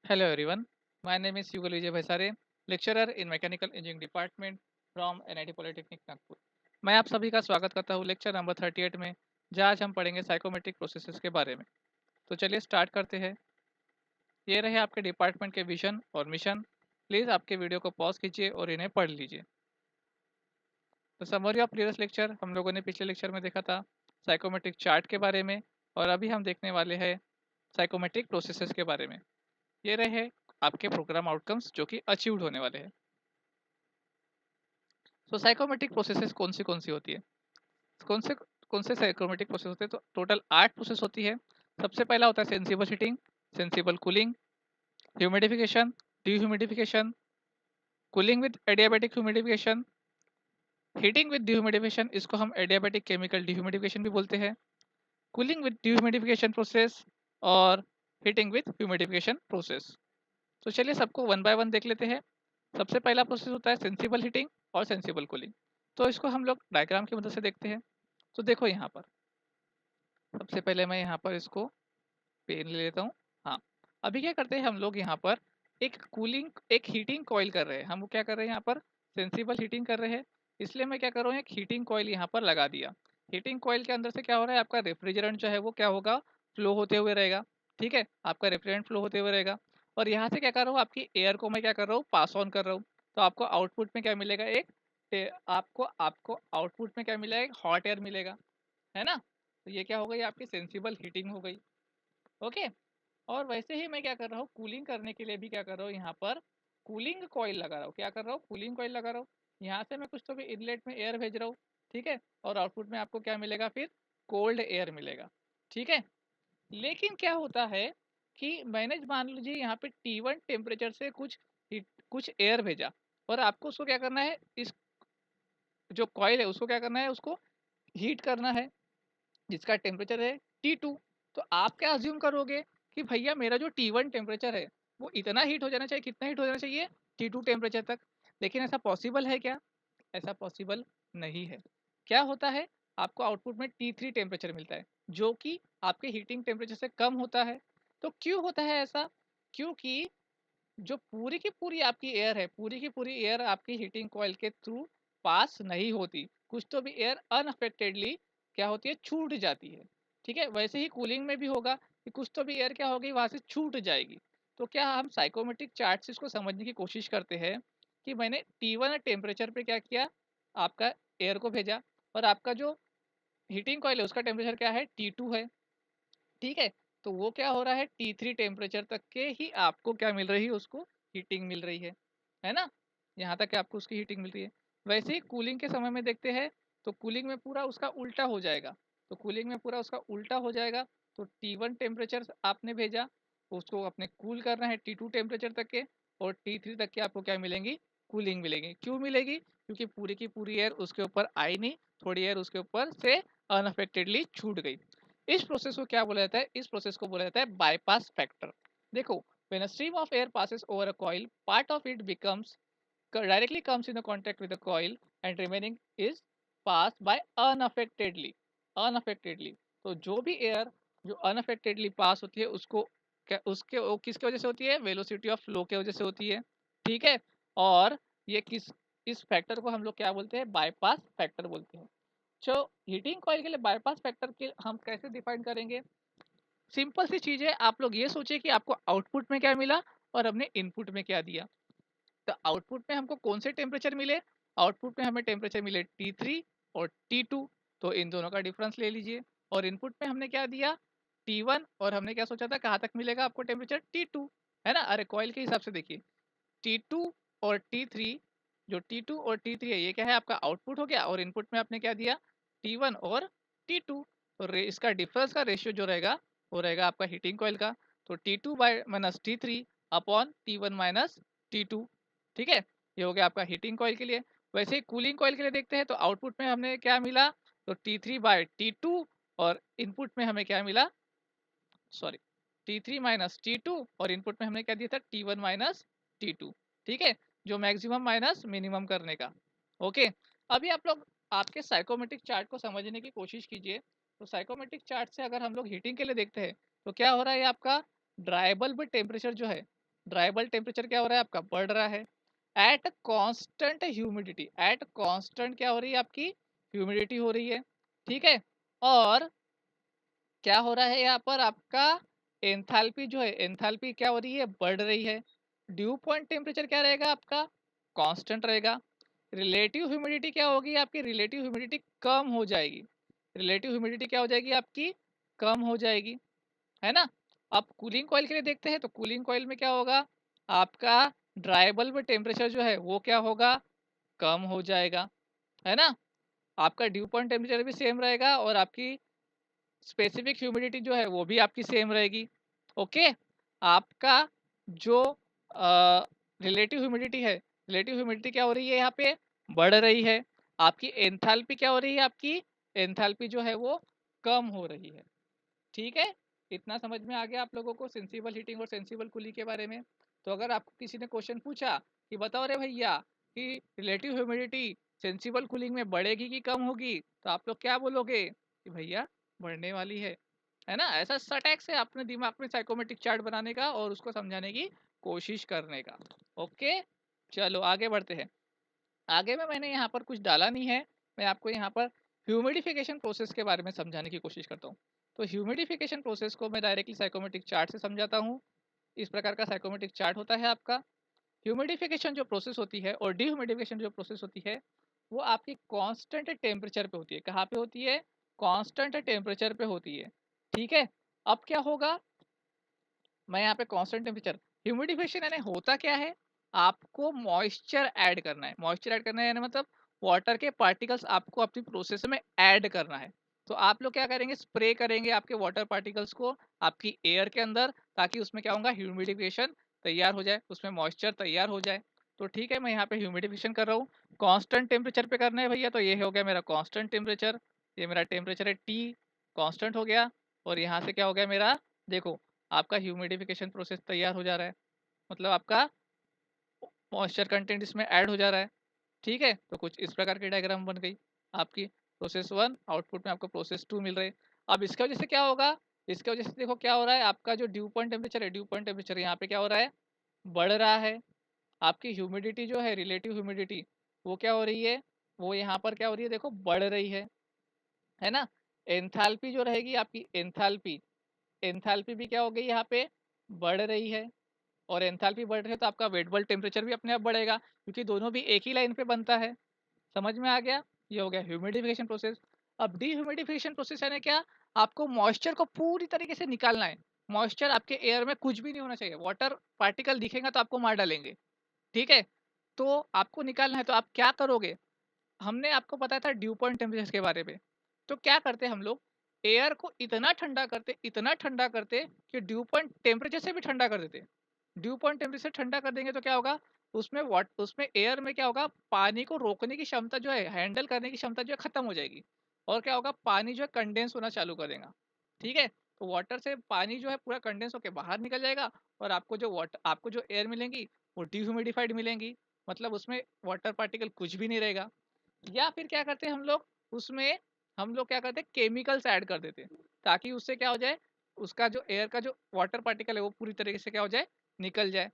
Hello everyone, my name is Yugal Vijay Bhaisare, lecturer in Mechanical Engineering Department from NIT Polytechnic Nagpur। मैं आप सभी का स्वागत करता हूँ लेक्चर नंबर 38 में, जहाँ आज हम पढ़ेंगे साइकोमेट्रिक प्रोसेसेस के बारे में। तो चलिए स्टार्ट करते हैं। ये रहे आपके डिपार्टमेंट के विजन और मिशन। प्लीज़ आपके वीडियो को पॉज कीजिए और इन्हें पढ़ लीजिए। तो समरी ऑफ प्रीवियस लेक्चर हम लोगों ने पिछले लेक्चर में देखा था साइकोमेट्रिक चार्ट के बारे में, और अभी हम देखने वाले हैं साइकोमेट्रिक प्रोसेसेस के बारे में। ये रहे आपके प्रोग्राम आउटकम्स जो कि अचीव्ड होने वाले हैं। तो साइकोमेट्रिक प्रोसेसेस कौन सी होती है, कौन से कौन से साइकोमेट्रिक प्रोसेस होते हैं? तो टोटल 8 प्रोसेस होती है। सबसे पहला होता है sensible heating, sensible cooling, humidification, dehumidification, cooling with adiabatic humidification, heating with dehumidification, इसको हम एडियाबैटिक केमिकल डिह्यूमिडिफिकेशन भी बोलते हैं, कूलिंग विद डिह्यूमिडिफिकेशन प्रोसेस, और हीटिंग विद ह्यूमिडिफिकेशन प्रोसेस। तो चलिए सबको वन बाय वन देख लेते हैं। सबसे पहला प्रोसेस होता है सेंसिबल हीटिंग और सेंसिबल कूलिंग। तो इसको हम लोग डायग्राम की मदद से देखते हैं। तो देखो यहाँ पर सबसे पहले मैं यहाँ पर इसको पेन ले लेता हूँ। हाँ, अभी क्या करते हैं हम लोग यहाँ पर एक हीटिंग कॉइल कर रहे हैं। हम क्या कर रहे हैं यहाँ पर सेंसिबल हीटिंग कर रहे हैं, इसलिए मैं क्या कर रहा हूँ एक हीटिंग कॉइल यहाँ पर लगा दिया। हीटिंग कॉइल के अंदर से क्या हो रहा है, आपका रेफ्रिजरेंट जो है वो क्या होगा, फ्लो होते हुए रहेगा। ठीक है, आपका रेफ्रिजरेंट फ्लो होते हुए रहेगा, और यहाँ से क्या कर रहा हूँ, आपकी एयर को मैं क्या कर रहा हूँ, पास ऑन कर रहा हूँ। तो आपको आउटपुट में क्या मिलेगा, आपको आपको आउटपुट में क्या मिलेगा, एक हॉट एयर मिलेगा, है ना। तो ये क्या हो गई, आपकी सेंसिबल हीटिंग हो गई। ओके। और वैसे ही मैं क्या कर रहा हूँ, कूलिंग करने के लिए भी क्या कर रहा हूँ, यहाँ पर कूलिंग कॉइल लगा रहा हूँ। क्या कर रहा हूँ, कूलिंग कॉइल लगा रहा हूँ। यहाँ से मैं कुछ तो भी इनलेट में एयर भेज रहा हूँ। ठीक है, और आउटपुट में आपको क्या मिलेगा, फिर कोल्ड एयर मिलेगा। ठीक है, लेकिन क्या होता है कि मैंने मान लीजिए यहाँ पे T1 टेम्परेचर से कुछ एयर भेजा, और आपको उसको क्या करना है, इस जो कॉइल है उसको क्या करना है, उसको हीट करना है, जिसका टेम्परेचर है T2। तो आप क्या अज्यूम करोगे कि भैया मेरा जो T1 टेम्परेचर है वो इतना हीट हो जाना चाहिए, कितना हीट हो जाना चाहिए, T2 टेम्परेचर तक। लेकिन ऐसा पॉसिबल है क्या? ऐसा पॉसिबल नहीं है। क्या होता है, आपको आउटपुट में T3 टेम्परेचर मिलता है, जो कि आपके हीटिंग टेम्परेचर से कम होता है। तो क्यों होता है ऐसा? क्योंकि जो पूरी की पूरी आपकी एयर है, पूरी की पूरी एयर आपकी हीटिंग कॉइल के थ्रू पास नहीं होती। कुछ तो भी एयर अनअफेक्टेडली क्या होती है, छूट जाती है। ठीक है, वैसे ही कूलिंग में भी होगा कि कुछ तो भी एयर क्या होगी, वहां से छूट जाएगी। तो क्या हम साइकोमेट्रिक चार्ट से इसको समझने की कोशिश करते हैं कि मैंने T1 टेम्परेचर पे क्या किया, आपका एयर को भेजा, और आपका जो हीटिंग कॉइल है उसका टेम्परेचर क्या है, T2 है। ठीक है, तो वो क्या हो रहा है, T3 टेम्परेचर तक के ही आपको क्या मिल रही है, उसको हीटिंग मिल रही है ना। यहाँ तक आपको उसकी हीटिंग मिल रही है। वैसे ही कूलिंग के समय में देखते हैं, तो कूलिंग में पूरा उसका उल्टा हो जाएगा। तो कूलिंग में पूरा उसका उल्टा हो जाएगा। तो T1 टेम्परेचर आपने भेजा, उसको अपने कूल करना है T2 टेम्परेचर तक के, और T3 तक के आपको क्या मिलेंगी, कूलिंग मिलेगी। क्यों मिलेगी? क्योंकि पूरी की पूरी एयर उसके ऊपर आई नहीं, थोड़ी एयर उसके ऊपर से अनअफेक्टेडली छूट गई। इस प्रोसेस को क्या बोला जाता है, इस प्रोसेस को बोला जाता है बाईपास फैक्टर। देखो, when a stream of air passes over a coil, part of it becomes directly comes in contact with the coil and remaining is passed by unaffectedly। तो जो भी एयर जो अनअफेक्टेडली पास होती है, उसको उसके वो किसके वजह से होती है, वेलोसिटी ऑफ फ्लो के वजह से होती है। ठीक है, और ये इस फैक्टर को हम लोग क्या बोलते हैं, बाईपास फैक्टर बोलते हैं। जो हीटिंग कॉइल के लिए बाईपास फैक्टर के हम कैसे डिफाइन करेंगे, सिंपल सी चीज है। आप लोग ये सोचिए कि आपको आउटपुट में क्या मिला और हमने इनपुट में क्या दिया। तो आउटपुट में हमको कौन से टेम्परेचर मिले, आउटपुट में हमें टेम्परेचर मिले T3 और T2। तो इन दोनों का डिफरेंस ले लीजिए। और इनपुट में हमने क्या दिया, T1, और हमने क्या सोचा था, कहाँ तक मिलेगा आपको टेम्परेचर, T2, है ना। अरे कॉइल के हिसाब से देखिए, T2 और T3, जो T2 और T3 है ये क्या है, आपका आउटपुट हो गया, और इनपुट में आपने क्या दिया, T1 और T2। तो इसका डिफरेंस का रेशियो जो रहेगा वो रहेगा आपका हीटिंग कॉइल का। तो T2 bye minus T3 upon T1 minus T2। ठीक है, ये हो गया आपका हीटिंग कॉइल के लिए। वैसे ही कूलिंग कॉइल के लिए देखते हैं, तो आउटपुट में हमने क्या मिला, तो T3 बाय T2, और इनपुट में हमें क्या मिला, सॉरी, T3 माइनस T2, और इनपुट में हमने क्या दिया था, T1 माइनस T2। ठीक है, जो मैक्सिमम माइनस मिनिमम करने का। ओके, अभी आप लोग आपके साइकोमेट्रिक चार्ट को समझने की कोशिश कीजिए। तो साइकोमेट्रिक चार्ट से अगर हम लोग हीटिंग के लिए देखते हैं, तो क्या हो रहा है, आपका ड्राई बल्ब टेम्परेचर जो है, ड्राई बल्ब टेम्परेचर क्या हो रहा है आपका, बढ़ रहा है। At constant humidity, at constant क्या हो रही है आपकी, ह्यूमिडिटी हो रही है, ठीक है। और क्या हो रहा है यहाँ पर आपका, एंथैल्पी जो है, एंथैल्पी क्या हो रही है, बढ़ रही है। ड्यू पॉइंट टेम्परेचर क्या रहेगा आपका, कांस्टेंट रहेगा। रिलेटिव ह्यूमिडिटी क्या होगी आपकी, रिलेटिव ह्यूमिडिटी कम हो जाएगी। रिलेटिव ह्यूमिडिटी क्या हो जाएगी आपकी, कम हो जाएगी, है ना। अब कूलिंग कॉइल के लिए देखते हैं, तो कूलिंग कॉइल में क्या होगा आपका, ड्राई बल्ब टेम्परेचर जो है वो क्या होगा, कम हो जाएगा, है ना। आपका ड्यू पॉइंट टेम्परेचर भी सेम रहेगा और आपकी स्पेसिफिक ह्यूमिडिटी जो है वो भी आपकी सेम रहेगी। ओके, आपका जो रिलेटिव ह्यूमिडिटी है, रिलेटिव ह्यूमिडिटी क्या हो रही है यहाँ पे, बढ़ रही है। आपकी एंथैल्पी क्या हो रही है आपकी, एंथैल्पी जो है वो कम हो रही है, ठीक है। इतना समझ में आ गया आप लोगों को सेंसिबल हीटिंग और सेंसिबल कूलिंग के बारे में। तो अगर आपको किसी ने क्वेश्चन पूछा कि बताओ रे भैया कि रिलेटिव ह्यूमिडिटी सेंसिबल कूलिंग में बढ़ेगी कि कम होगी, तो आप लोग क्या बोलोगे कि भैया बढ़ने वाली है ना। ऐसा सटैक से अपने दिमाग में साइकोमेट्रिक चार्ट बनाने का और उसको समझाने की कोशिश करने का। ओके, चलो आगे बढ़ते हैं। आगे में मैंने यहाँ पर कुछ डाला नहीं है, मैं आपको यहाँ पर ह्यूमिडिफिकेशन प्रोसेस के बारे में समझाने की कोशिश करता हूँ। तो ह्यूमिडिफिकेशन प्रोसेस को मैं डायरेक्टली साइकोमेट्रिक चार्ट से समझाता हूँ। इस प्रकार का साइकोमेट्रिक चार्ट होता है आपका। ह्यूमिडिफिकेशन जो प्रोसेस होती है और डीह्यूमिडिफिकेशन जो प्रोसेस होती है वो आपकी कांस्टेंट टेम्परेचर पे होती है। कहाँ पे होती है, कांस्टेंट टेम्परेचर पे होती है, ठीक है। अब क्या होगा, मैं यहाँ पे कांस्टेंट टेम्परेचर, ह्यूमिडिफिकेशन यानी होता क्या है, आपको मॉइस्चर ऐड करना है। मॉइस्चर ऐड करना है यानी मतलब वाटर के पार्टिकल्स आपको अपनी प्रोसेस में ऐड करना है। तो आप लोग क्या करेंगे, स्प्रे करेंगे आपके वाटर पार्टिकल्स को आपकी एयर के अंदर, ताकि उसमें क्या होगा, ह्यूमिडिफिकेशन तैयार हो जाए, उसमें मॉइस्चर तैयार हो जाए। तो ठीक है, मैं यहाँ पे ह्यूमिडिफिकेशन कर रहा हूँ, कांस्टेंट टेम्परेचर पे करना है भैया। तो ये हो गया मेरा कांस्टेंट टेम्परेचर, ये मेरा टेम्परेचर है टी, कांस्टेंट हो गया। और यहाँ से क्या हो गया मेरा, देखो आपका ह्यूमिडिफिकेशन प्रोसेस तैयार हो जा रहा है, मतलब आपका मॉइस्चर कंटेंट इसमें ऐड हो जा रहा है, ठीक है। तो कुछ इस प्रकार की डायग्राम बन गई आपकी, प्रोसेस वन, आउटपुट में आपको प्रोसेस टू मिल रहे हैं। अब इसके वजह से क्या होगा, इसके वजह से देखो क्या हो रहा है, आपका जो ड्यू पॉइंट टेम्परेचर है, ड्यू पॉइंट टेम्परेचर यहाँ पे क्या हो रहा है, बढ़ रहा है। आपकी ह्यूमिडिटी जो है, रिलेटिव ह्यूमिडिटी, वो क्या हो रही है, वो यहाँ पर क्या हो रही है, देखो बढ़ रही है ना। एंथैल्पी जो रहेगी आपकी, एंथैल्पी, एंथैल्पी भी क्या हो गई यहाँ पे, बढ़ रही है। और एंथैल्पी बढ़ रही है तो आपका वेट बल्ब टेम्परेचर भी अपने आप बढ़ेगा, क्योंकि दोनों भी एक ही लाइन पे बनता है। समझ में आ गया, ये हो गया ह्यूमिडिफिकेशन प्रोसेस। अब डीह्यूमिडिफिकेशन प्रोसेस यानी क्या, आपको मॉइस्चर को पूरी तरीके से निकालना है। मॉइस्चर आपके एयर में कुछ भी नहीं होना चाहिए, वाटर पार्टिकल दिखेगा तो आपको मार डालेंगे, ठीक है। तो आपको निकालना है, तो आप क्या करोगे, हमने आपको बताया था ड्यू पॉइंट टेम्परेचर के बारे में। तो क्या करते हम लोग, एयर को इतना ठंडा करते, इतना ठंडा करते कि ड्यू पॉइंट टेम्परेचर से भी ठंडा कर देते। ड्यू पॉइंट टेम्परेचर ठंडा कर देंगे तो क्या होगा, उसमें वाट, उसमें एयर में क्या होगा, पानी को रोकने की क्षमता जो है, हैंडल करने की क्षमता जो है खत्म हो जाएगी। और क्या होगा, पानी जो है कंडेंस होना चालू कर देगा, ठीक है। तो वाटर से पानी जो है पूरा कंडेंस होकर बाहर निकल जाएगा, और आपको जो वाटर, आपको जो एयर मिलेंगी वो डिह्यूमिडिफाइड मिलेंगी, मतलब उसमें वाटर पार्टिकल कुछ भी नहीं रहेगा। या फिर क्या करते हैं हम लोग, उसमें हम लोग क्या करते हैं, केमिकल्स ऐड कर देते हैं, ताकि उससे क्या हो जाए, उसका जो एयर का जो वाटर पार्टिकल है वो पूरी तरीके से क्या हो जाए, निकल जाए,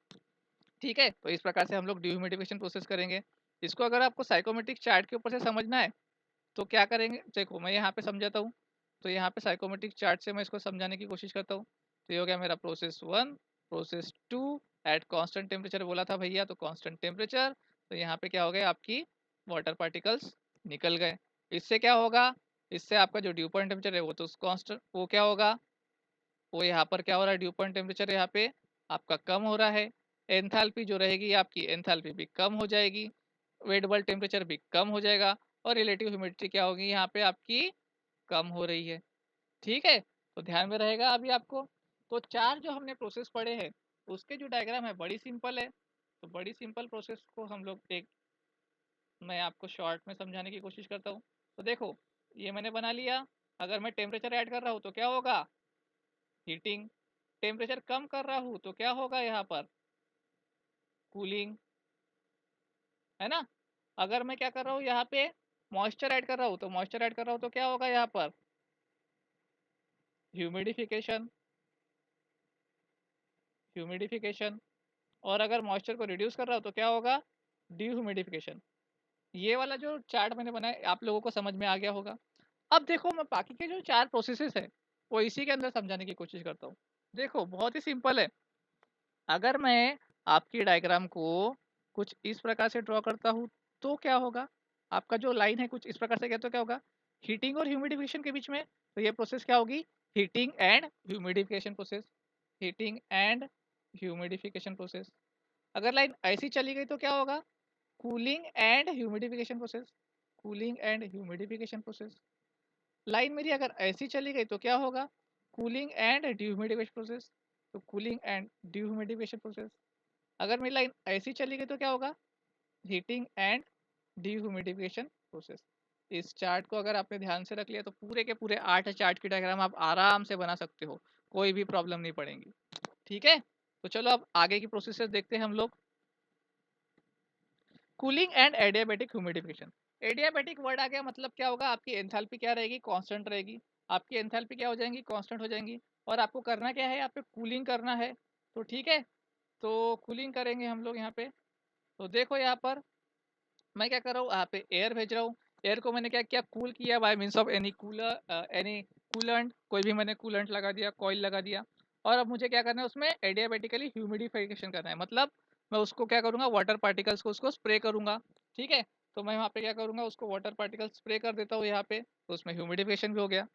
ठीक है। तो इस प्रकार से हम लोग डिह्यूमिडिफिकेशन प्रोसेस करेंगे। इसको अगर आपको साइकोमेट्रिक चार्ट के ऊपर से समझना है तो क्या करेंगे, देखो मैं यहाँ पे समझाता हूँ। तो यहाँ पे साइकोमेट्रिक चार्ट से मैं इसको समझाने की कोशिश करता हूँ। तो ये हो गया मेरा process one, process two, at constant temperature बोला था भैया, तो कांस्टेंट टेम्परेचर। तो यहाँ पे क्या हो गया, आपकी वाटर पार्टिकल्स निकल गए। इससे क्या होगा, इससे आपका जो ड्यू पॉइंट टेम्परेचर है वो तो कांस्टेंट, वो क्या होगा, वो यहाँ पर क्या हो रहा है, ड्यू पॉइंट टेम्परेचर यहाँ पे आपका कम हो रहा है। एंथैल्पी जो रहेगी आपकी, एंथैल्पी भी कम हो जाएगी, वेट बल्ब टेम्परेचर भी कम हो जाएगा, और रिलेटिव ह्यूमिडिटी क्या होगी यहाँ पे आपकी, कम हो रही है, ठीक है। तो ध्यान में रहेगा अभी आपको। तो चार जो हमने प्रोसेस पढ़े हैं उसके जो डायग्राम है बड़ी सिंपल है। तो बड़ी सिंपल प्रोसेस को हम लोग एक, मैं आपको शॉर्ट में समझाने की कोशिश करता हूँ। तो देखो ये मैंने बना लिया, अगर मैं टेम्परेचर ऐड कर रहा हूँ तो क्या होगा, हीटिंग। टेम्परेचर कम कर रहा हूँ तो क्या होगा यहाँ पर, कूलिंग, है ना। अगर मैं क्या कर रहा हूँ यहाँ पे, मॉइस्चर ऐड कर रहा हूँ, तो मॉइस्चर ऐड कर रहा हूँ तो क्या होगा यहाँ पर, ह्यूमिडिफिकेशन, ह्यूमिडिफिकेशन, और अगर मॉइस्चर को रिड्यूस कर रहा हो तो क्या होगा, डिह्यूमिडिफिकेशन। ये वाला जो चार्ट मैंने बनाया आप लोगों को समझ में आ गया होगा। अब देखो मैं बाकी के जो 4 प्रोसेसेस है वो इसी के अंदर समझाने की कोशिश करता हूँ। देखो बहुत ही सिंपल है। अगर मैं आपकी डायग्राम को कुछ इस प्रकार से ड्रॉ करता हूँ तो क्या होगा, आपका जो लाइन है कुछ इस प्रकार से, क्या तो क्या होगा, हीटिंग और ह्यूमिडिफिकेशन के बीच में, तो ये प्रोसेस क्या होगी, heating and humidification process, heating and humidification process. अगर लाइन ऐसी चली गई तो क्या होगा, cooling and humidification process, cooling and humidification process. Line मेरी अगर ऐसी चली गई तो क्या होगा, कूलिंग एंड डिह्यूमिडिफिकेशन प्रोसेस, तो कूलिंग एंड डिह्यूमिडिफिकेशन प्रोसेस। अगर मेरी लाइन ऐसी चली गई तो क्या होगा, हीटिंग एंड डिह्यूमिडिफिकेशन प्रोसेस। इस चार्ट को अगर आपने ध्यान से रख लिया तो पूरे के पूरे 8 चार्ट की डायग्राम आप आराम से बना सकते हो, कोई भी प्रॉब्लम नहीं पड़ेगी। ठीक है, तो चलो अब आगे की प्रोसेसेस देखते हैं हम लोग। Cooling and adiabatic humidification. Adiabatic word आ गया, मतलब क्या होगा, आपकी एंथैल्पी क्या रहेगी, कांस्टेंट रहेगी। आपकी एंथैल्पी क्या हो जाएंगी, कांस्टेंट हो जाएंगी। और आपको करना क्या है, यहाँ पे कूलिंग करना है। तो ठीक है, तो कूलिंग करेंगे हम लोग यहाँ पे। तो देखो यहाँ पर मैं क्या कर रहा हूँ, यहाँ पे एयर भेज रहा हूँ। एयर को मैंने क्या किया, कूल किया bye means of any cooler, any coolant, कोई भी मैंने कूलेंट लगा दिया, कॉइल लगा दिया। और अब मुझे क्या करना है, उसमें एडियाबेटिकली ह्यूमिडिफिकेशन करना है, मतलब मैं उसको क्या करूँगा, वाटर पार्टिकल्स को उसको स्प्रे करूँगा। ठीक है, तो मैं वहाँ पे क्या करूँगा, उसको वाटर पार्टिकल स्प्रे कर देता हूँ यहाँ पे, तो उसमें ह्यूमिडिफिकेशन भी हो गया।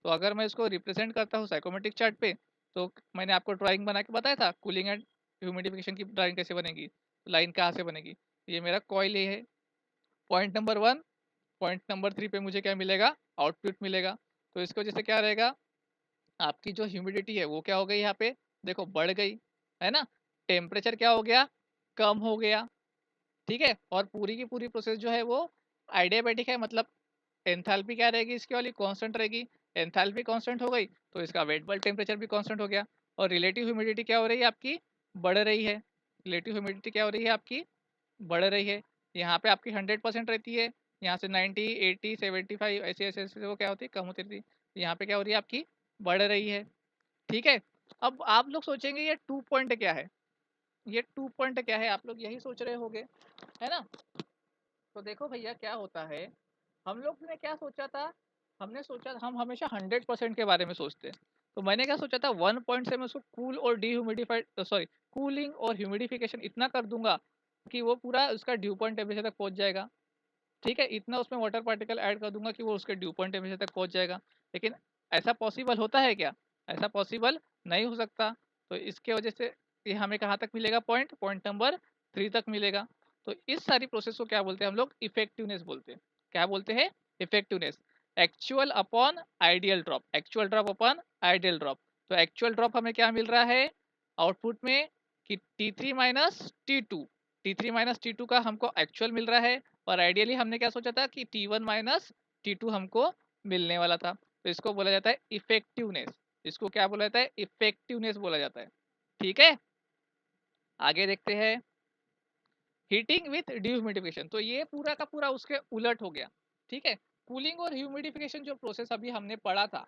तो अगर मैं इसको रिप्रेजेंट करता हूँ साइकोमेट्रिक चार्ट पे, तो मैंने आपको ड्राइंग बना के बताया था कूलिंग एंड ह्यूमिडिफिकेशन की ड्राइंग कैसे बनेगी, लाइन कहाँ से बनेगी। ये मेरा कॉइल ये है, पॉइंट नंबर 1। पॉइंट नंबर 3 पे मुझे क्या मिलेगा, आउटपुट मिलेगा। तो इसकी वजह से क्या रहेगा, आपकी जो ह्यूमिडिटी है वो क्या हो गई यहाँ पे, देखो बढ़ गई, है ना। टेम्परेचर क्या हो गया, कम हो गया। ठीक है, और पूरी की पूरी प्रोसेस जो है वो आइडियाबैटिक है, मतलब एंथैल्पी क्या रहेगी इसकी वाली, कांस्टेंट रहेगी। एंथैल्पी कांस्टेंट हो गई तो इसका वेट बल्ब टेम्परेचर भी कांस्टेंट हो गया। और रिलेटिव ह्यूमिडिटी क्या हो रही है आपकी, बढ़ रही है। रिलेटिव ह्यूमिडिटी क्या हो रही है आपकी, बढ़ रही है। यहाँ पे आपकी 100% रहती है, यहाँ से 90, 80, 75 ऐसे ऐसे ऐसे वो क्या होती है, कम होती रहती है। यहाँ पे क्या हो रही है आपकी, बढ़ रही है। ठीक है, अब आप लोग सोचेंगे ये 2 पॉइंट क्या है, ये 2 पॉइंट क्या है, आप लोग यही सोच रहे होंगे, है ना। तो देखो भैया क्या होता है, हम लोग ने क्या सोचा था, हमने सोचा हम हमेशा 100% के बारे में सोचते हैं। तो मैंने क्या सोचा था, 1 पॉइंट से मैं उसको कूल और डीह्यूमिडिफाइड सॉरी कूलिंग और ह्यूमिडिफिकेशन इतना कर दूंगा कि वो पूरा उसका ड्यू पॉइंट टेम्परेचर तक पहुंच जाएगा। ठीक है, इतना उसमें वाटर पार्टिकल ऐड कर दूंगा कि वो उसके ड्यू पॉइंट टेम्परेचर तक पहुंच जाएगा। लेकिन ऐसा पॉसिबल होता है क्या, ऐसा पॉसिबल नहीं हो सकता। तो इसके वजह से ये हमें कहाँ तक मिलेगा, पॉइंट पॉइंट नंबर 3 तक मिलेगा। तो इस सारी प्रोसेस को क्या बोलते हैं हम लोग, इफेक्टिवनेस बोलते हैं। क्या बोलते हैं, effectiveness. Actual upon ideal drop, actual drop upon ideal drop. तो एक्चुअल ड्रॉप हमें क्या मिल रहा है आउटपुट में, कि T3 minus T2, T3 minus T2 का हमको एक्चुअल मिल रहा है। और आइडियली हमने क्या सोचा था कि T1 माइनस T2 हमको मिलने वाला था। तो इसको बोला जाता है इफेक्टिवनेस, इसको क्या बोला जाता है, इफेक्टिवनेस बोला जाता है। ठीक है, आगे देखते हैं, हीटिंग विथ डिह्यूमिडिफिकेशन। तो ये पूरा का पूरा उसके उलट हो गया। ठीक है, कूलिंग और ह्यूमिडिफिकेशन जो प्रोसेस अभी हमने पढ़ा था,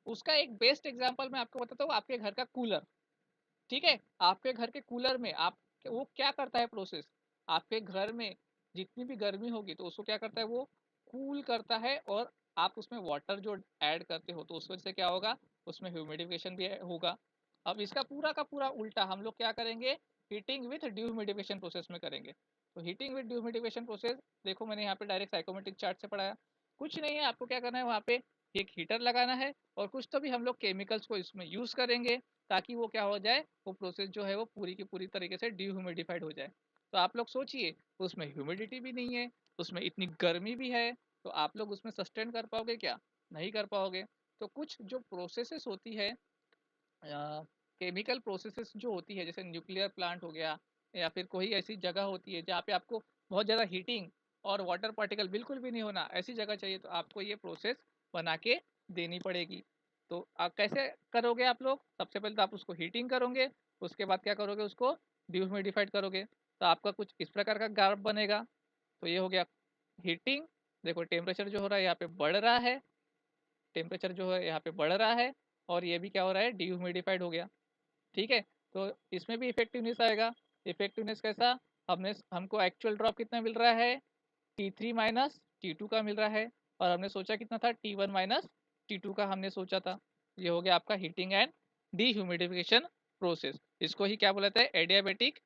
उसका एक बेस्ट एग्जांपल मैं आपको बताता हूँ, आपके घर का कूलर। ठीक है, आपके घर के कूलर में आप, वो क्या करता है प्रोसेस, आपके घर में जितनी भी गर्मी होगी तो उसको क्या करता है, वो कूल करता है। और आप उसमें वाटर जो ऐड करते हो तो उस वजह से क्या होगा, उसमें ह्यूमिडिफिकेशन भी होगा। अब इसका पूरा का पूरा उल्टा हम लोग क्या करेंगे, हीटिंग विथ डिह्यूमिडिफिकेशन प्रोसेस में करेंगे। तो हीटिंग विथ डिह्यूमिडिफिकेशन प्रोसेस, देखो मैंने यहाँ पे डायरेक्ट साइकोमेट्रिक चार्ट से पढ़ाया। कुछ नहीं है, आपको क्या करना है, वहाँ पे एक हीटर लगाना है और कुछ तो भी हम लोग केमिकल्स को इसमें यूज करेंगे, ताकि वो क्या हो जाए, वो प्रोसेस जो है वो पूरी की पूरी तरीके से डिह्यूमिडिफाइड हो जाए। तो आप लोग सोचिए, उसमें ह्यूमिडिटी भी नहीं है, उसमें इतनी गर्मी भी है, तो आप लोग उसमें सस्टेन कर पाओगे क्या, नहीं कर पाओगे। तो कुछ जो प्रोसेसेस होती है, केमिकल प्रोसेसेस जो होती है, जैसे न्यूक्लियर प्लांट हो गया, या फिर कोई ऐसी जगह होती है जहाँ पे आपको बहुत ज़्यादा हीटिंग और वाटर पार्टिकल बिल्कुल भी नहीं होना, ऐसी जगह चाहिए, तो आपको ये प्रोसेस बना के देनी पड़ेगी। तो आप कैसे करोगे, आप लोग सबसे पहले तो आप उसको हीटिंग करोगे, उसके बाद क्या करोगे, उसको डिह्यूमिडिफाइड करोगे। तो आपका कुछ इस प्रकार का ग्राफ बनेगा। तो ये हो गया हीटिंग, देखो टेम्परेचर जो हो रहा है यहाँ पे बढ़ रहा है, टेम्परेचर जो है यहाँ पे बढ़ रहा है, और ये भी क्या हो रहा है, डिह्यूमिडिफाइड हो गया। ठीक है, तो इसमें भी इफेक्टिवनेस आएगा। इफेक्टिवनेस कैसा, हमको एक्चुअल ड्रॉप कितना मिल रहा है, T3 माइनस T2 का मिल रहा है, और हमने सोचा कितना था, T1 माइनस T2 का हमने सोचा था। ये हो गया आपका हीटिंग एंड डीह्यूमिडिफिकेशन प्रोसेस। इसको ही क्या बोला जाता है, एडियाबेटिक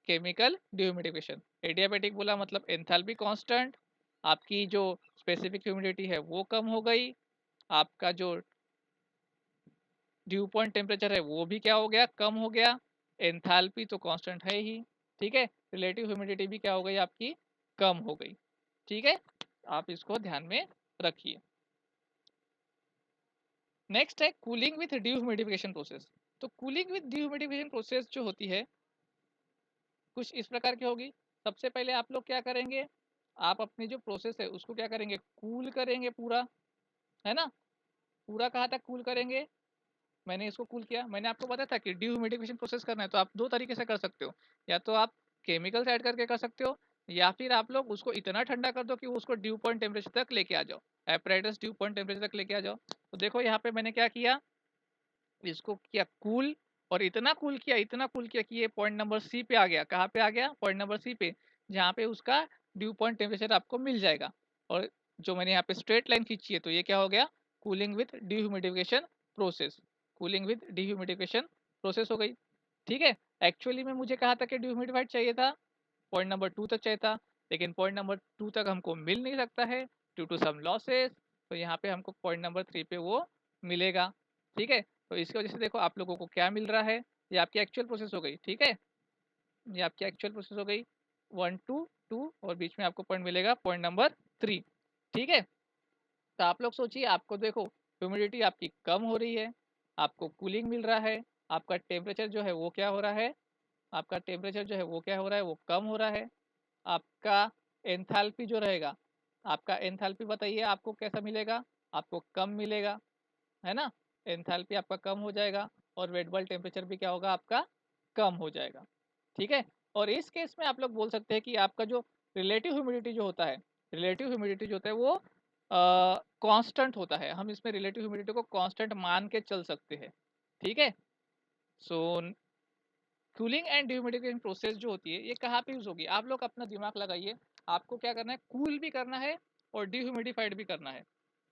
केमिकल डिह्यूमिडिफिकेशन। एडियाबेटिक बोला मतलब एंथैल्पी कांस्टेंट, आपकी जो स्पेसिफिक ह्यूमिडिटी है वो कम हो गई, आपका जो ड्यू पॉइंट टेम्परेचर है वो भी क्या हो गया, कम हो गया, एंथैल्पी तो कांस्टेंट है ही, ठीक है, रिलेटिव ह्यूमिडिटी भी क्या हो गई आपकी, कम हो गई, ठीक है, आप इसको ध्यान में रखिए। नेक्स्ट है कूलिंग विथ डिह्यूमिडिफिकेशन प्रोसेस। तो कूलिंग विथ डिह्यूमिडिफिकेशन प्रोसेस जो होती है कुछ इस प्रकार की होगी। सबसे पहले आप लोग क्या करेंगे, आप अपनी जो प्रोसेस है उसको क्या करेंगे, कूल करेंगे पूरा, है ना, पूरा कहाँ तक कूल करेंगे, मैंने इसको कूल किया, मैंने आपको बताया था कि डिह्यूमिडिफिकेशन प्रोसेस करना है तो आप दो तरीके से कर सकते हो, या तो आप केमिकल्स ऐड करके कर सकते हो, या फिर आप लोग उसको इतना ठंडा कर दो कि उसको ड्यू पॉइंट टेम्परेचर तक लेके आ जाओ, एपरेटस ड्यू पॉइंट टेम्परेचर तक लेके आ जाओ। तो देखो यहाँ पे मैंने क्या किया, इसको किया कूल, और इतना कूल किया, इतना कूल किया कि ये पॉइंट नंबर सी पे आ गया, कहाँ पे आ गया, पॉइंट नंबर सी पे, जहाँ पे उसका ड्यू पॉइंट टेम्परेचर आपको मिल जाएगा। और जो मैंने यहाँ पे स्ट्रेट लाइन खींची है तो ये क्या हो गया, cooling with dehumidification process, cooling with dehumidification process हो गई, ठीक है। एक्चुअली में मुझे कहाँ तक डिह्यूमिडिफाइड चाहिए था, पॉइंट नंबर 2 तक चाहिए था, लेकिन पॉइंट नंबर 2 तक हमको मिल नहीं सकता है ड्यू टू सम लॉसेस, तो यहाँ पे हमको पॉइंट नंबर 3 पे वो मिलेगा, ठीक है। तो इसकी वजह से देखो आप लोगों को क्या मिल रहा है, ये आपकी एक्चुअल प्रोसेस हो गई, ठीक है, ये आपकी एक्चुअल प्रोसेस हो गई 1 2 2, और बीच में आपको पॉइंट मिलेगा पॉइंट नंबर 3, ठीक है। तो आप लोग सोचिए, आपको देखो ह्यूमिडिटी आपकी कम हो रही है, आपको कूलिंग मिल रहा है, आपका टेम्परेचर जो है वो क्या हो रहा है, आपका टेम्परेचर जो है वो क्या हो रहा है, वो कम हो रहा है, आपका एंथैल्पी जो रहेगा, आपका एंथैल्पी बताइए आपको कैसा मिलेगा, आपको कम मिलेगा, है ना, एंथैल्पी आपका कम हो जाएगा, और वेट बल्ब टेम्परेचर भी क्या होगा आपका, कम हो जाएगा, ठीक है। और इस केस में आप लोग बोल सकते हैं कि आपका जो रिलेटिव ह्यूमिडिटी जो होता है, रिलेटिव ह्यूमिडिटी जो होता है वो कांस्टेंट होता है, हम इसमें रिलेटिव ह्यूमिडिटी को कांस्टेंट मान के चल सकते हैं, ठीक है। सो कूलिंग एंड डिह्यूमिडिफिकेशन प्रोसेस जो होती है ये कहाँ पे यूज होगी, आप लोग अपना दिमाग लगाइए, आपको क्या करना है, कूल भी करना है और डिह्यूमिडिफाइड भी करना है,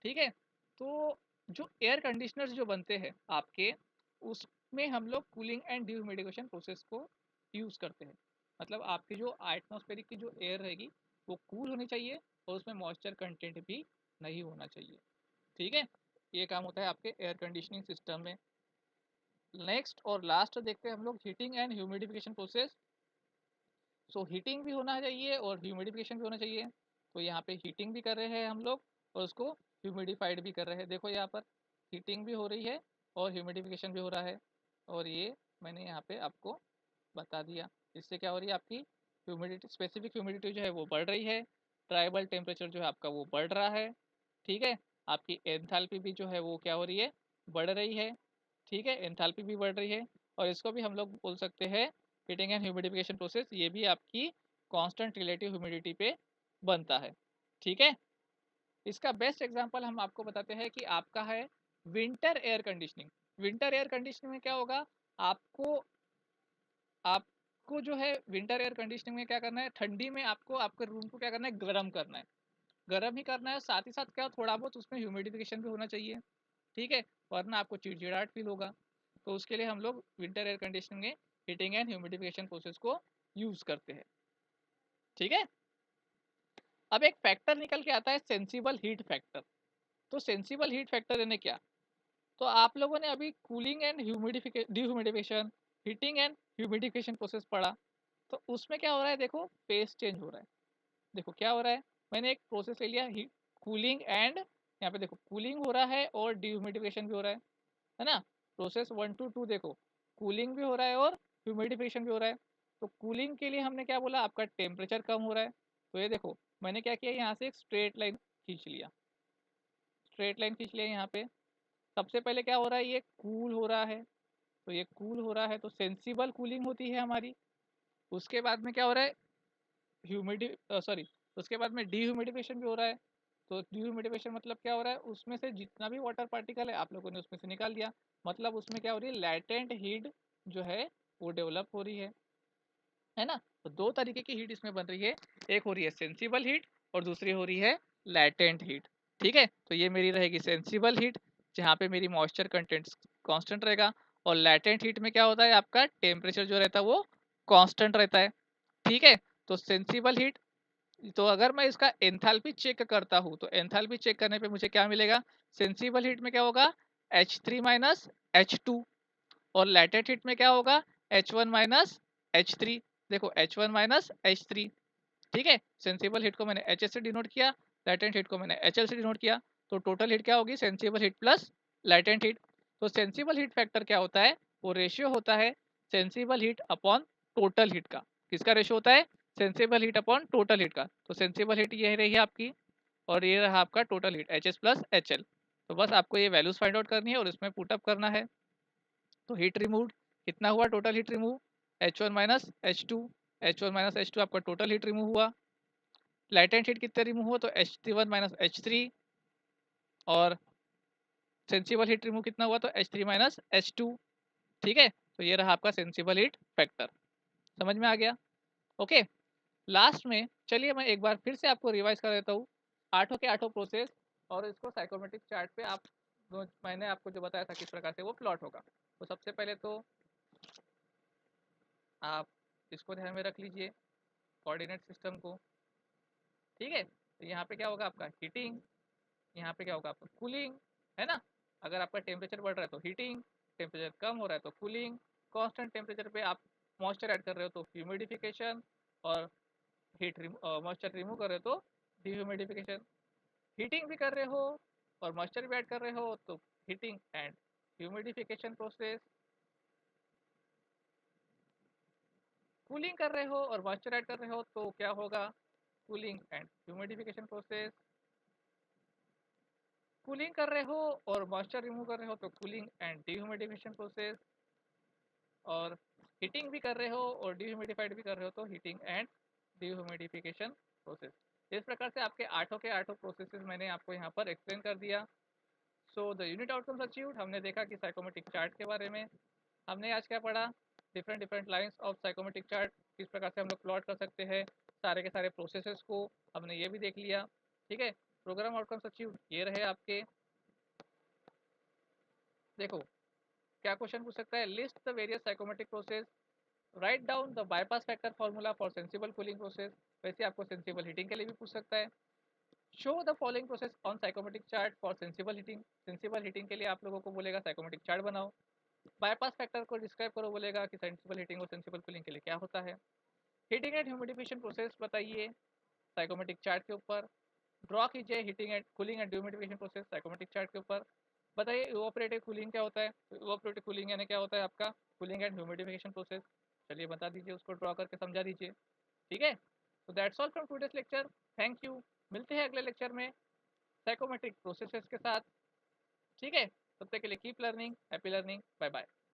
ठीक है। तो जो एयर कंडीशनर्स जो बनते हैं आपके, उसमें हम लोग कूलिंग एंड डिह्यूमिडिफिकेशन प्रोसेस को यूज करते हैं, मतलब आपकी जो एटमॉस्फेरिक की जो एयर रहेगी वो कूल होनी चाहिए, और उसमें मॉइस्चर कंटेंट भी नहीं होना चाहिए, ठीक है। ये काम होता है आपके एयर कंडीशनिंग सिस्टम में। नेक्स्ट और लास्ट देखते हैं हम लोग heating and humidification process. So heating भी होना चाहिए और ह्यूमिडिफिकेशन भी होना चाहिए, तो यहाँ पे हीटिंग भी कर रहे हैं हम लोग और उसको ह्यूमिडिफाइड भी कर रहे हैं, देखो यहाँ पर हीटिंग भी हो रही है और ह्यूमिडिफिकेशन भी हो रहा है, और ये मैंने यहाँ पे आपको बता दिया। इससे क्या हो रही है, आपकी ह्यूमिडिटी, स्पेसिफिक ह्यूमिडिटी जो है वो बढ़ रही है, ट्राइबल टेम्परेचर जो है आपका वो बढ़ रहा है, ठीक है। आपकी एंथैल्पी भी जो है वो क्या हो रही है, बढ़ रही है, ठीक है, एंथैल्पी भी बढ़ रही है, और इसको भी हम लोग बोल सकते हैं हीटिंग एंड ह्यूमिडिफिकेशन प्रोसेस, ये भी आपकी कांस्टेंट रिलेटिव ह्यूमिडिटी पे बनता है, ठीक है। इसका बेस्ट एग्जांपल हम आपको बताते हैं कि आपका है winter air conditioning. Winter air conditioning में क्या होगा, आपको आपको जो है विंटर एयर कंडीशनिंग में क्या करना है, ठंडी में आपको आपके रूम को क्या करना है, गर्म करना है, गर्म ही करना है, साथ ही साथ क्या थोड़ा बहुत उसमें ह्यूमिडिफिकेशन भी होना चाहिए, ठीक है, वरना आपको चिड़चिड़ाहट फील होगा। तो उसके लिए हम लोग विंटर एयर कंडीशनिंग में हीटिंग एंड ह्यूमिडिफिकेशन प्रोसेस को यूज करते हैं, ठीक है। अब एक फैक्टर निकल के आता है सेंसिबल हीट फैक्टर। तो सेंसिबल हीट फैक्टर यानी क्या, तो आप लोगों ने अभी cooling and dehumidification, heating and humidification process पढ़ा, तो उसमें क्या हो रहा है, देखो फेस चेंज हो रहा है, देखो क्या हो रहा है, मैंने एक प्रोसेस ले लिया कूलिंग एंड, यहाँ पे देखो कूलिंग हो रहा है और डिह्यूमिडिफिकेशन भी हो रहा है ना, प्रोसेस 1 to 2 देखो, कूलिंग भी हो रहा है और ह्यूमिडिफिकेशन भी हो रहा है। तो कूलिंग के लिए हमने क्या बोला, आपका टेम्परेचर कम हो रहा है, तो ये देखो मैंने क्या किया, यहाँ से एक स्ट्रेट लाइन खींच लिया, स्ट्रेट लाइन खींच लिया यहाँ पे। सबसे पहले क्या हो रहा है, ये कूल हो रहा है, तो ये कूल हो रहा है तो सेंसिबल कूलिंग होती है हमारी। उसके बाद में क्या हो रहा है, ह्यूमिडी सॉरी उसके बाद में डीह्यूमिडिफिकेशन भी हो रहा है। तो डीह्यूमिडिफिकेशन मतलब क्या हो रहा है, उसमें से जितना भी वाटर पार्टिकल है आप लोगों ने उसमें से निकाल दिया, मतलब उसमें क्या हो रही है, लैटेंट हीट जो है वो डेवलप हो रही है है ना। तो दो तरीके की हीट इसमें बन रही है, एक हो रही है सेंसिबल हीट और दूसरी हो रही है लैटेंट हीट। ठीक है, तो ये मेरी रहेगी सेंसिबल हीट जहाँ पे मेरी मॉइस्चर कंटेंट कांस्टेंट रहेगा, और लैटेंट हीट में क्या होता है आपका टेम्परेचर जो रहता है वो कांस्टेंट रहता है। ठीक है, तो सेंसिबल हीट, तो अगर मैं इसका एंथैल्पी चेक करता हूँ तो एंथैल्पी चेक करने पे मुझे क्या मिलेगा, सेंसिबल हीट में क्या होगा H3 माइनस H2, और लैटेंट हीट में क्या होगा H1 माइनस H3। देखो H1 माइनस H3। ठीक है, सेंसिबल हीट को मैंने HS से डिनोट किया, लैटेंट हीट को मैंने HL से डिनोट किया, तो टोटल हीट क्या होगी sensible heat plus latent heat. तो सेंसिबल हीट फैक्टर क्या होता है, वो रेशियो होता है sensible heat upon total heat का। किसका रेशियो होता है, sensible heat upon total heat का। तो सेंसिबल हीट ये रही है आपकी, और ये रहा आपका total heat HS plus HL। तो बस आपको ये वैल्यूज फाइंड आउट करनी है और इसमें पुट अप करना है। तो हीट रिमूव्ड कितना हुआ, total heat remove H1 minus H2, H1 minus H2 आपका टोटल हीट रिमूव हुआ। लाइटेंट हीट कितने रिमूव हुआ, तो H1 माइनस H3, और सेंसिबल हीट रिमूव कितना हुआ, तो H3 माइनस H2। ठीक है, तो ये रहा आपका सेंसिबल हीट फैक्टर। समझ में आ गया। ओके, लास्ट में चलिए मैं एक बार फिर से आपको रिवाइज कर देता हूँ आठों के आठों प्रोसेस, और इसको साइकोमेट्रिक चार्ट पे आप मैंने आपको जो बताया था किस प्रकार से वो प्लॉट होगा। तो सबसे पहले तो आप इसको ध्यान में रख लीजिए, कोऑर्डिनेट सिस्टम को। ठीक है, तो यहाँ पे क्या होगा आपका हीटिंग, यहाँ पे क्या होगा आपका कूलिंग, है ना। अगर आपका टेम्परेचर बढ़ रहा है तो हीटिंग, टेम्परेचर कम हो रहा है तो कूलिंग, कांस्टेंट टेम्परेचर पे आप मॉइस्चर ऐड कर रहे हो तो ह्यूमिडिफिकेशन, और मॉइस्चर रिमूव कर रहे हो तो डिह्यूमिडिफिकेशन। हीटिंग भी कर रहे हो और मॉइस्चर भी ऐड कर रहे हो तो heating and humidification process. Cooling कर रहे हो और मॉइस्चर ऐड कर रहे हो तो क्या होगा, cooling and humidification process. Cooling कर रहे हो और मॉइस्चर रिमूव कर रहे हो तो कूलिंग एंड डिह्यूमिडिफिकेशन प्रोसेस। और हीटिंग भी कर रहे हो और डिह्यूमिडिफाइड भी कर रहे हो तो हीटिंग एंड डिह्यूमिडिफिकेशन प्रोसेस। इस प्रकार से आपके आठों के आठों प्रोसेसेस मैंने आपको यहाँ पर एक्सप्लेन कर दिया। So the unit outcomes achieved, हमने देखा कि साइकोमेट्रिक चार्ट के बारे में हमने आज क्या पढ़ा, different different lines of psychrometric chart, किस प्रकार से हम लोग प्लॉट कर सकते हैं सारे के सारे प्रोसेसेस को, हमने ये भी देख लिया। ठीक है, प्रोग्राम आउटकम्स अचीव्ड ये रहे आपके। देखो क्या क्वेश्चन पूछ सकता है, list the various psychrometric process, write down the bypass factor formula for sensible cooling process. वैसे आपको सेंसिबल हीटिंग के लिए भी पूछ सकता है। Show the following process on psychrometric chart for sensible heating, sensible heating के लिए आप लोगों को बोलेगा साइकोमेट्रिक चार्ट बनाओ। बाईपास फैक्टर को डिस्क्राइब करो, बोलेगा कि सेंसिबल हीटिंग और सेंसिबल कूलिंग के लिए क्या होता है। हीटिंग एंड ह्यूमिडिफिकेशन प्रोसेस बताइए साइकोमेट्रिक चार्ट के ऊपर। ड्रॉ कीजिए heating and cooling and humidification process psychrometric chart के ऊपर। बताइए इवोपरेटिव कूलिंग क्या होता है, इवोपरेटिव कूलिंग यानी क्या होता है आपका कूलिंग एंड ह्यूमिडिफिकेशन प्रोसेस। चलिए बता दीजिए, उसको ड्रॉ करके समझा दीजिए। ठीक है, तो that's all from today's lecture. Thank you, मिलते हैं अगले लेक्चर में साइकोमेट्रिक प्रोसेसेस के साथ। ठीक है, तब तक के लिए keep learning, happy learning, bye bye.